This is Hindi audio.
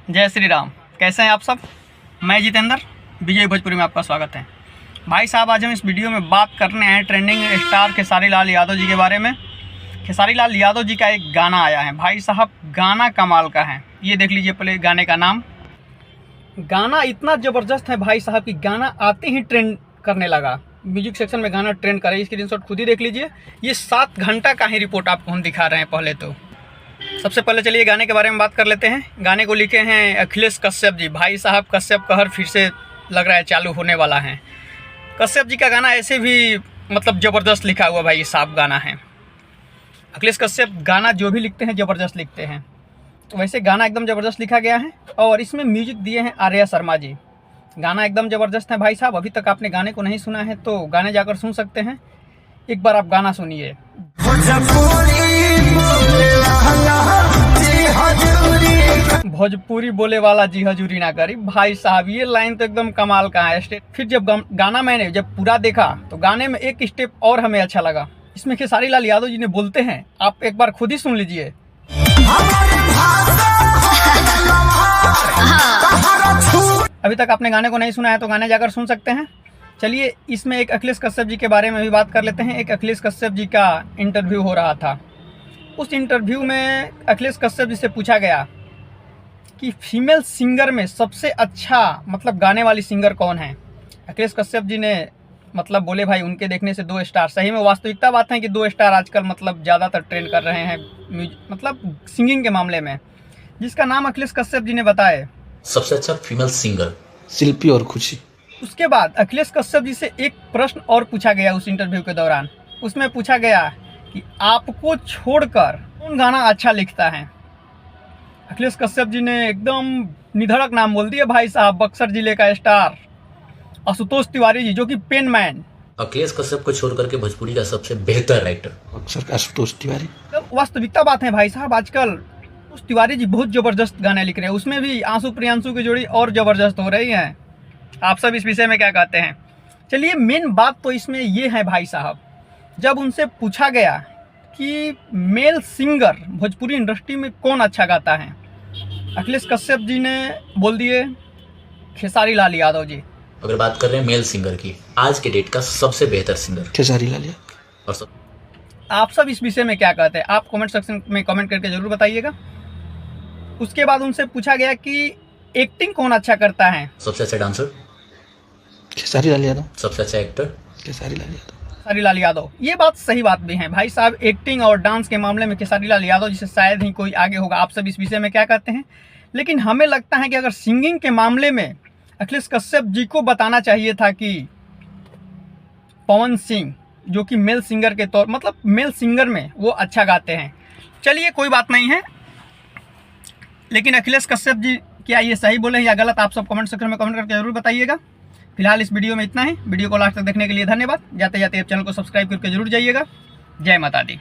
जय श्री राम। कैसे हैं आप सब? मैं जितेंद्र, विजय भोजपुरी में आपका स्वागत है। भाई साहब, आज हम इस वीडियो में बात करने हैं ट्रेंडिंग स्टार खेसारी लाल यादव जी के बारे में। खेसारी लाल यादव जी का एक गाना आया है भाई साहब, गाना कमाल का है। ये देख लीजिए पहले गाने का नाम। गाना इतना ज़बरदस्त है भाई साहब कि गाना आते ही ट्रेंड करने लगा। म्यूजिक सेक्शन में गाना ट्रेंड करे, स्क्रीनशॉट खुद ही देख लीजिए। ये 7 घंटा का ही रिपोर्ट आपको हम दिखा रहे हैं। पहले तो सबसे पहले चलिए गाने के बारे में बात कर लेते हैं। गाने को लिखे हैं अखिलेश कश्यप जी। भाई साहब, कश्यप कहर फिर से लग रहा है चालू होने वाला है। कश्यप जी का गाना ऐसे भी मतलब ज़बरदस्त लिखा हुआ भाई साहब गाना है। अखिलेश कश्यप गाना जो भी लिखते हैं ज़बरदस्त लिखते हैं, तो वैसे गाना एकदम ज़बरदस्त लिखा गया है। और इसमें म्यूजिक दिए हैं आर्या शर्मा जी। गाना एकदम ज़बरदस्त है भाई साहब। अभी तक आपने गाने को नहीं सुना है तो गाने जाकर सुन सकते हैं। एक बार आप गाना सुनिए। भोजपुरी बोले वाला जी हजूरी ना करी। भाई साहब, ये लाइन तो एकदम कमाल का है। फिर जब गाना मैंने जब पूरा देखा तो गाने में एक स्टेप और हमें अच्छा लगा। इसमें खेसारी लाल यादव जी ने बोलते हैं, आप एक बार खुद ही सुन लीजिए। अभी तक आपने गाने को नहीं सुना है तो गाने जाकर सुन सकते हैं। चलिए, इसमें एक अखिलेश कश्यप जी के बारे में भी बात कर लेते हैं। एक अखिलेश कश्यप जी का इंटरव्यू हो रहा था। उस इंटरव्यू में अखिलेश कश्यप जी से पूछा गया कि फीमेल सिंगर में सबसे अच्छा मतलब गाने वाली सिंगर कौन है। अखिलेश कश्यप जी ने मतलब बोले, भाई उनके देखने से 2 स्टार। सही में वास्तविकता बात है कि 2 स्टार आजकल मतलब ज़्यादातर ट्रेंड कर रहे हैं मतलब सिंगिंग के मामले में। जिसका नाम अखिलेश कश्यप जी ने बताए सबसे अच्छा फीमेल सिंगर शिल्पी और खुशी। उसके बाद अखिलेश कश्यप जी से एक प्रश्न और पूछा गया उस इंटरव्यू के दौरान। उसमें पूछा गया कि आपको छोड़कर कौन गाना अच्छा लिखता है। अखिलेश कश्यप जी ने एकदम निधड़क नाम बोल दिया भाई साहब। बक्सर जिले का स्टार आशुतोष तिवारी जी, जो कि पेन मैन। अखिलेश कश्यप को छोड़ करके भोजपुरी का सबसे बेहतर राइटर बक्सर का आशुतोष तिवारी। वास्तविकता बात है भाई साहब, आजकल उस तिवारी जी बहुत ज़बरदस्त गाने लिख रहे हैं। उसमें भी आंसू प्रियांशु की जोड़ी और ज़बरदस्त हो रही है। आप सब इस विषय में क्या कहते हैं? चलिए, मेन बात तो इसमें ये है भाई साहब, जब उनसे पूछा गया कि मेल सिंगर भोजपुरी इंडस्ट्री में कौन अच्छा गाता है, अखिलेश कश्यप जी ने बोल दिए खेसारी लाल यादव जी। अगर बात कर रहे हैं मेल सिंगर की, आज के डेट का सबसे बेहतर सिंगर खेसारी लाल यादव। और सब आप सब इस विषय में क्या कहते हैं? आप कमेंट सेक्शन में कमेंट करके जरूर बताइएगा। उसके बाद उनसे पूछा गया कि एक्टिंग कौन अच्छा करता है। सबसे अच्छा डांसर खेसारी लाल यादव। सबसे अच्छा एक्टर खेसारी लाल यादव। खेसारी लाल यादव। ये बात सही बात भी है भाई साहब। एक्टिंग और डांस के मामले में खेसारी लाल यादव जी से शायद ही कोई आगे होगा। आप सब इस विषय में क्या कहते हैं? लेकिन हमें लगता है कि अगर सिंगिंग के मामले में अखिलेश कश्यप जी को बताना चाहिए था कि पवन सिंह, जो कि मेल सिंगर के तौर मतलब मेल सिंगर में वो अच्छा गाते हैं। चलिए, कोई बात नहीं है। लेकिन अखिलेश कश्यप जी क्या ये सही बोले या गलत, आप सब कमेंट सेक्शन में कमेंट करके जरूर बताइएगा। फिलहाल इस वीडियो में इतना ही। वीडियो को लास्ट तक देखने के लिए धन्यवाद। जाते जाते आप चैनल को सब्सक्राइब करके जरूर जाइएगा। जय माता दी।